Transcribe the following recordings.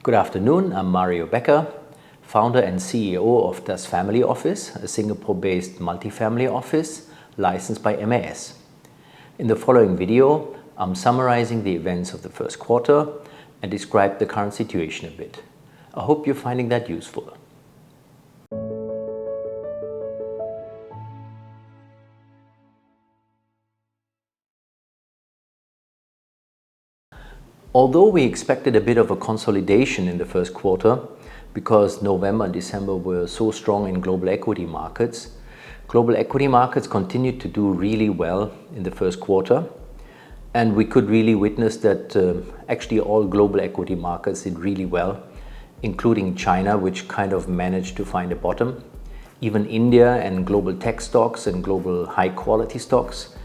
Good afternoon, I'm Mario Becker, founder and CEO of Das Family Office, a Singapore-based multifamily office licensed by MAS. In the following video, I'm summarizing the events of the first quarter and describe the current situation a bit. I hope you're finding that useful. Although we expected a bit of a consolidation in the first quarter because November and December were so strong in global equity markets continued to do really well in the first quarter, and we could really witness that actually all global equity markets did really well, including China, which kind of managed to find a bottom. Even India and global tech stocks and global high quality stocks,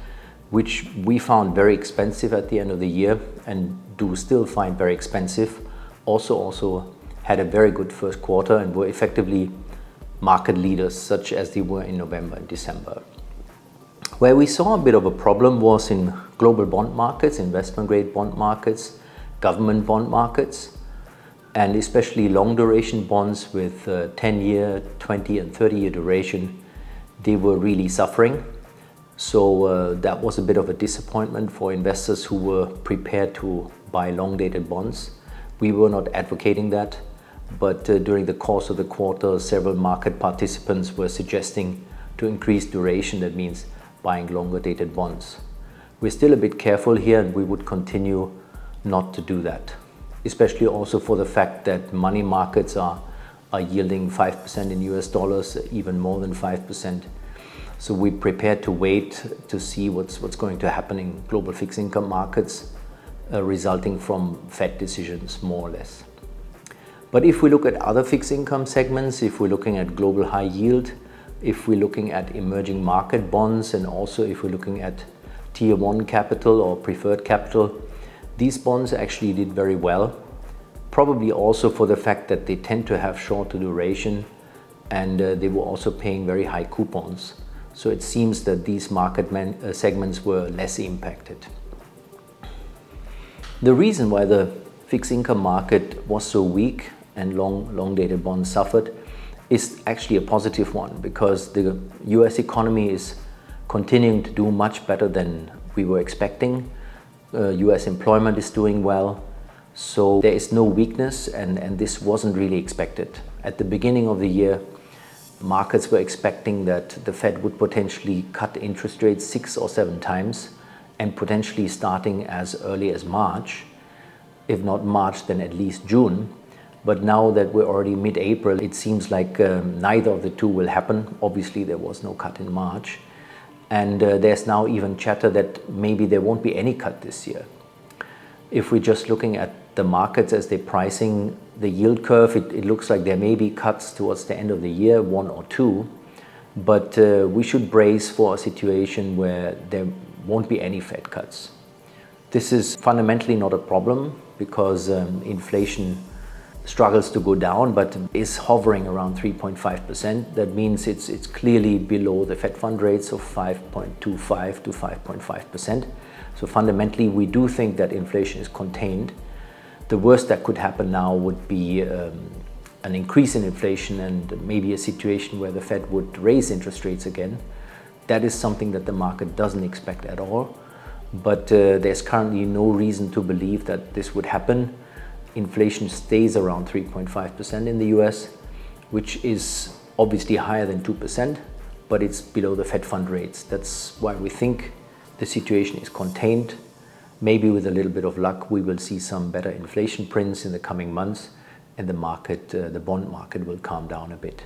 which we found very expensive at the end of the year and do still find very expensive, also had a very good first quarter and were effectively market leaders such as they were in November and December. Where we saw a bit of a problem was in global bond markets, investment grade bond markets, government bond markets, and especially long duration bonds with 10-year, 20 and 30-year duration. They were really suffering. So that was a bit of a disappointment for investors who were prepared to buy long-dated bonds. We were not advocating that, but during the course of the quarter, several market participants were suggesting to increase duration. That means buying longer-dated bonds. We're still a bit careful here, and we would continue not to do that, especially also for the fact that money markets are yielding 5% in US dollars, even more than 5%. So we're prepared to wait to see what's going to happen in global fixed income markets resulting from Fed decisions, more or less. But if we look at other fixed income segments, if we're looking at global high yield, if we're looking at emerging market bonds, and also if we're looking at tier 1 capital or preferred capital, these bonds actually did very well, probably also for the fact that they tend to have shorter duration, and they were also paying very high coupons. So it seems that these market segments were less impacted. The reason why the fixed income market was so weak and long-dated bonds suffered is actually a positive one, because the US economy is continuing to do much better than we were expecting. US employment is doing well, so there is no weakness, and this wasn't really expected. At the beginning of the year, markets were expecting that the Fed would potentially cut interest rates 6 or 7 times, and potentially starting as early as March. If not March, then at least June. But now that we're already mid-April, it seems like neither of the two will happen. Obviously, there was no cut in March. And there's now even chatter that maybe there won't be any cut this year. If we're just looking at the markets as they're pricing the yield curve, it looks like there may be cuts towards the end of the year, 1 or 2, but we should brace for a situation where there won't be any Fed cuts. This is fundamentally not a problem because inflation struggles to go down, but is hovering around 3.5%. That means it's clearly below the Fed fund rates of 5.25 to 5.5%. So fundamentally, we do think that inflation is contained. The worst that could happen now would be an increase in inflation and maybe a situation where the Fed would raise interest rates again. That is something that the market doesn't expect at all. But there's currently no reason to believe that this would happen. Inflation stays around 3.5% in the US, which is obviously higher than 2%, but it's below the Fed fund rates. That's why we think the situation is contained. Maybe with a little bit of luck, we will see some better inflation prints in the coming months, and the market, the bond market, will calm down a bit.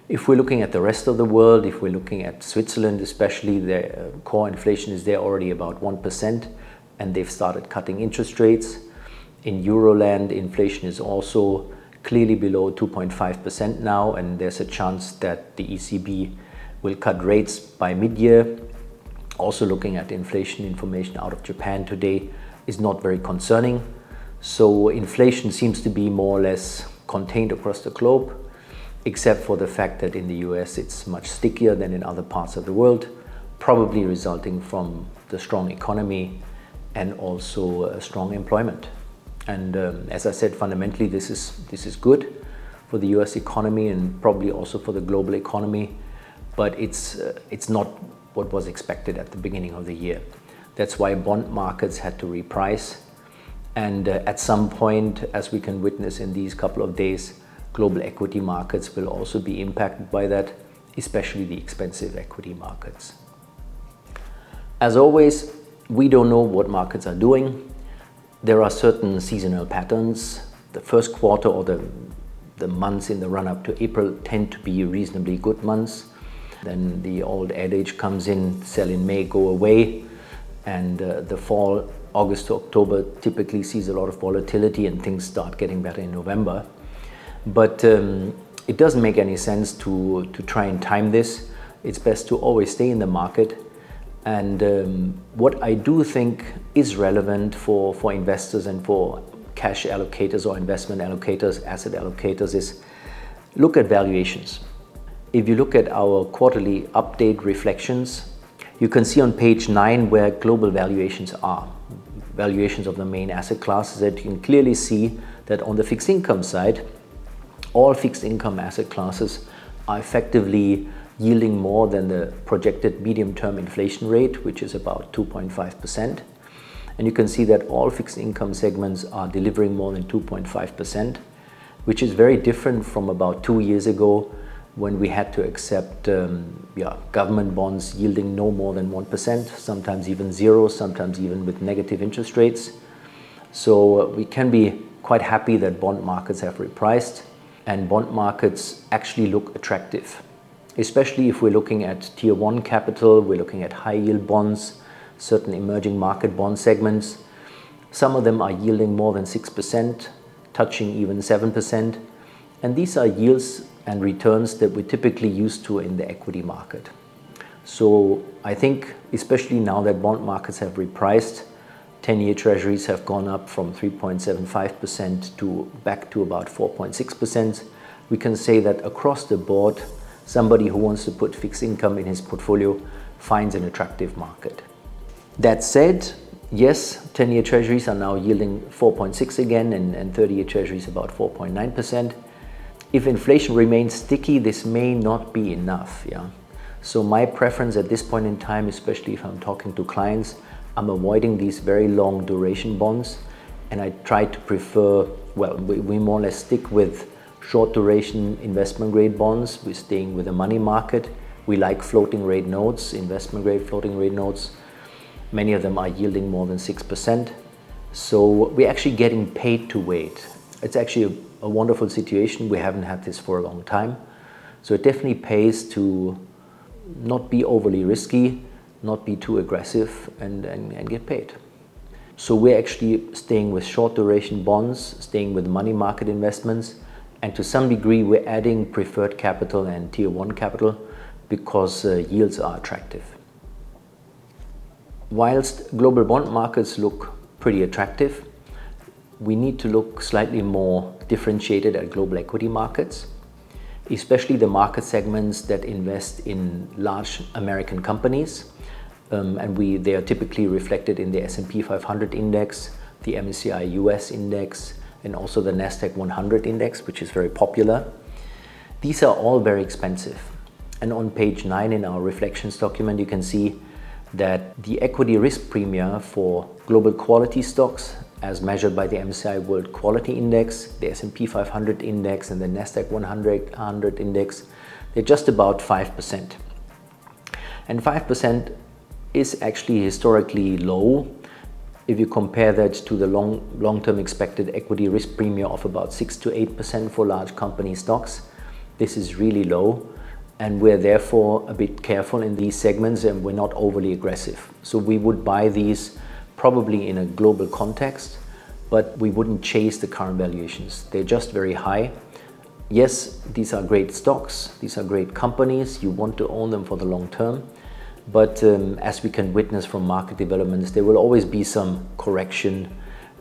If we're looking at the rest of the world, if we're looking at Switzerland especially, their core inflation is there already about 1%, and they've started cutting interest rates. In Euroland, inflation is also clearly below 2.5% now, and there's a chance that the ECB will cut rates by mid-year. Also looking at inflation information out of Japan today is not very concerning. So inflation seems to be more or less contained across the globe, except for the fact that in the US it's much stickier than in other parts of the world, probably resulting from the strong economy and also strong employment. And as I said, fundamentally, this is good for the US economy and probably also for the global economy, but it's not what was expected at the beginning of the year. That's why bond markets had to reprice. And at some point, as we can witness in these couple of days, global equity markets will also be impacted by that, especially the expensive equity markets. As always, we don't know what markets are doing. There are certain seasonal patterns. The first quarter or the months in the run-up to April tend to be reasonably good months. Then the old adage comes in, sell in May, go away. And the fall, August to October, typically sees a lot of volatility and things start getting better in November. But it doesn't make any sense to try and time this. It's best to always stay in the market. And what I do think is relevant for investors and for cash allocators or investment allocators, asset allocators, is look at valuations. If you look at our quarterly update reflections, you can see on page 9 where global valuations are. Valuations of the main asset classes, that you can clearly see that on the fixed income side, all fixed income asset classes are effectively yielding more than the projected medium-term inflation rate, which is about 2.5%. And you can see that all fixed income segments are delivering more than 2.5%, which is very different from about 2 years ago when we had to accept government bonds yielding no more than 1%, sometimes even zero, sometimes even with negative interest rates. So we can be quite happy that bond markets have repriced, and bond markets actually look attractive, especially if we're looking at tier 1 capital, we're looking at high yield bonds, certain emerging market bond segments. Some of them are yielding more than 6%, touching even 7%. And these are yields and returns that we're typically used to in the equity market. So I think, especially now that bond markets have repriced, 10-year treasuries have gone up from 3.75% to back to about 4.6%. We can say that across the board, somebody who wants to put fixed income in his portfolio finds an attractive market. That said, yes, 10-year treasuries are now yielding 4.6 again, and 30-year treasuries about 4.9%. If inflation remains sticky, this may not be enough. So my preference at this point in time, especially if I'm talking to clients, I'm avoiding these very long duration bonds, and I try to prefer, well, we more or less stick with short duration investment grade bonds. We're staying with the money market. We like floating rate notes, investment grade floating rate notes. Many of them are yielding more than 6%. So we're actually getting paid to wait. It's actually a wonderful situation. We haven't had this for a long time. So it definitely pays to not be overly risky, not be too aggressive, and get paid. So we're actually staying with short duration bonds, staying with money market investments, and to some degree we're adding preferred capital and tier 1 capital because yields are attractive. Whilst global bond markets look pretty attractive, we need to look slightly more differentiated at global equity markets, especially the market segments that invest in large American companies. They are typically reflected in the S&P 500 index, the MSCI US index, and also the Nasdaq 100 index, which is very popular. These are all very expensive. And on page 9 in our reflections document, you can see that the equity risk premia for global quality stocks, as measured by the MSCI World Quality Index, the S&P 500 Index, and the Nasdaq 100 Index, they're just about 5%. And 5% is actually historically low. If you compare that to the long-term expected equity risk premium of about 6 to 8% for large company stocks, this is really low. And we're therefore a bit careful in these segments, and we're not overly aggressive. So we would buy these probably in a global context, but we wouldn't chase the current valuations. They're just very high. Yes, these are great stocks, these are great companies, you want to own them for the long term. But as we can witness from market developments, there will always be some correction,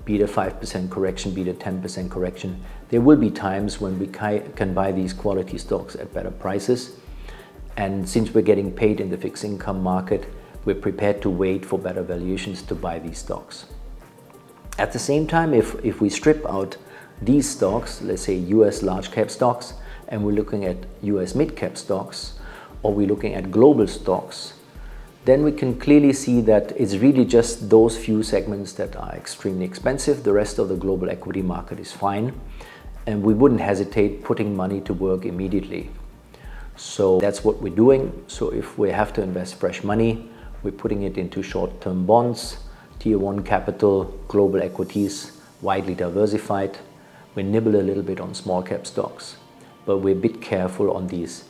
be it a 5% correction, be it a 10% correction. There will be times when we can buy these quality stocks at better prices. And since we're getting paid in the fixed income market, we're prepared to wait for better valuations to buy these stocks. At the same time, if we strip out these stocks, let's say US large cap stocks, and we're looking at US mid cap stocks, or we're looking at global stocks, then we can clearly see that it's really just those few segments that are extremely expensive. The rest of the global equity market is fine, and we wouldn't hesitate putting money to work immediately. So that's what we're doing. So if we have to invest fresh money, we're putting it into short-term bonds, tier 1 capital, global equities, widely diversified. We nibble a little bit on small cap stocks, but we're a bit careful on these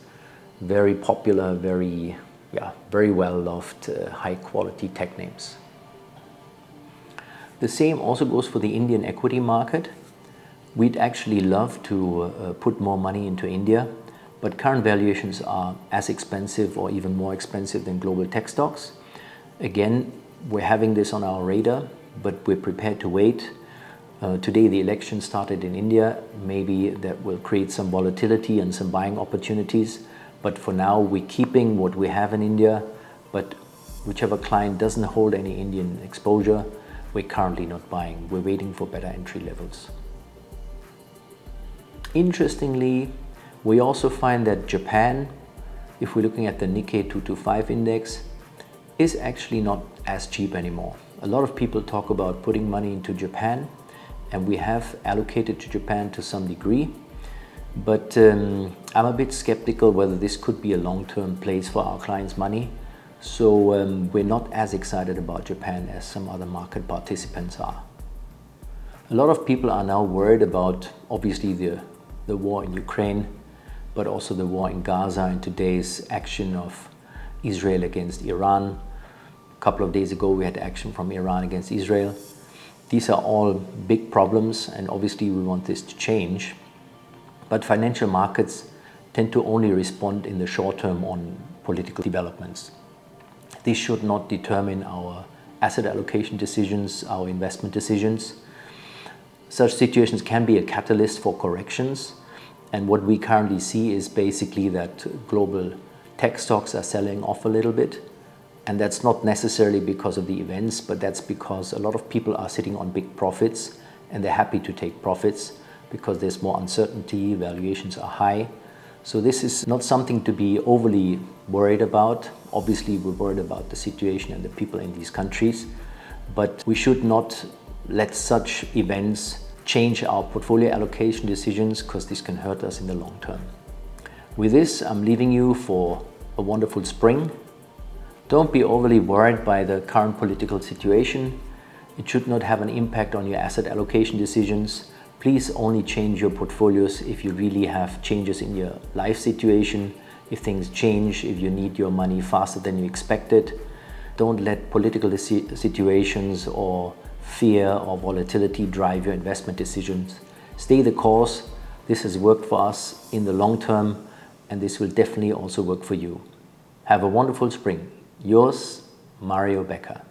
very popular, very well-loved, high-quality tech names. The same also goes for the Indian equity market. We'd actually love to put more money into India, but current valuations are as expensive or even more expensive than global tech stocks. Again, we're having this on our radar, but we're prepared to wait. Today the election started in India. Maybe that will create some volatility and some buying opportunities. But for now, we're keeping what we have in India. But whichever client doesn't hold any Indian exposure, we're currently not buying. We're waiting for better entry levels. Interestingly, we also find that Japan, if we're looking at the Nikkei 225 index, is actually not as cheap anymore. A lot of people talk about putting money into Japan, and we have allocated to Japan to some degree. But I'm a bit skeptical whether this could be a long-term place for our clients' money. So we're not as excited about Japan as some other market participants are. A lot of people are now worried about, obviously, the war in Ukraine, but also the war in Gaza and today's action of Israel against Iran. A couple of days ago, we had action from Iran against Israel. These are all big problems, and obviously we want this to change. But financial markets tend to only respond in the short term on political developments. This should not determine our asset allocation decisions, our investment decisions. Such situations can be a catalyst for corrections. And what we currently see is basically that global tech stocks are selling off a little bit. And that's not necessarily because of the events, but that's because a lot of people are sitting on big profits, and they're happy to take profits because there's more uncertainty, valuations are high. So this is not something to be overly worried about. Obviously, we're worried about the situation and the people in these countries, but we should not let such events change our portfolio allocation decisions, because this can hurt us in the long term. With this, I'm leaving you for a wonderful spring. Don't be overly worried by the current political situation. It should not have an impact on your asset allocation decisions. Please only change your portfolios if you really have changes in your life situation, if things change, if you need your money faster than you expected. Don't let political situations or fear or volatility drive your investment decisions. Stay the course. This has worked for us in the long term, and this will definitely also work for you. Have a wonderful spring. Yours, Mario Becker.